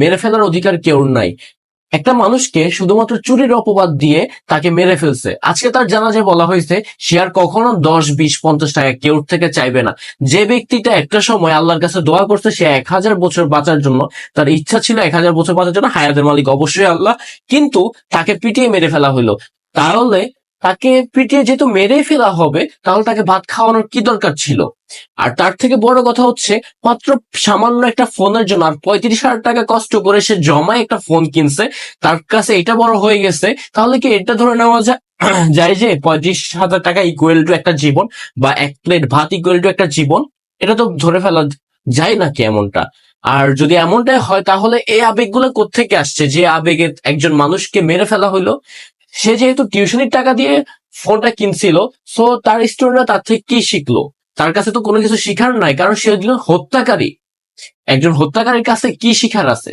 মেরে ফেলার অধিকার কেউ নাই। একটা মানুষকে শুধুমাত্র চুরির অপবাদ দিয়ে তাকে মেরে ফেলছে, আজকে তার জানাজায় বলা হয়েছে সে আর কখনো 10, 20, 50 টাকা কেউ থেকে চাইবে না। যে ব্যক্তিটা একটা সময় আল্লাহর কাছে দোয়া করছে সে 1000 বছর বাঁচার জন্য, তার ইচ্ছা ছিল 1000 বছর বাঁচার জন্য, হায়াতের মালিক অবশ্যই আল্লাহ, কিন্তু তাকে পিটিয়ে মেরে ফেলা হলো। তাহলে তাকে পিটিয়ে যেহেতু মেরেই ফেলা হবে, তাহলে তাকে ভাত খাওয়ানোর কি দরকার ছিল? আর তার থেকে বড় কথা হচ্ছে, মাত্র সামান্য একটা ফোনের জন্য আর 35,000 টাকা কষ্ট করে সে জমায় একটা ফোন কিনছে, তার কাছে এটা বড় হয়ে গেছে। তাহলে কি এটা ধরে নেওয়া যায় যায় যে 35,000 টাকা ইকুয়াল টু একটা জীবন, বা এক প্লেট ভাত ইকুয়াল টু একটা জীবন? এটা তো ধরে ফেলা যায় নাকি এমনটা? আর যদি এমনটাই হয় তাহলে এই আবেগগুলো কোত্থেকে আসছে যে আবেগে একজন মানুষকে মেরে ফেলা হইলো? সে যেহেতু টিউশনির টাকা দিয়ে ফোনটা কিনছিল, সো তার স্টুডেন্টরা তার থেকে কি শিখলো? তার কাছে তো কোনো কিছু শিখার নাই, কারণ সে একজন হত্যাকারী। একজন হত্যাকারীর কাছে কি শিখার আছে?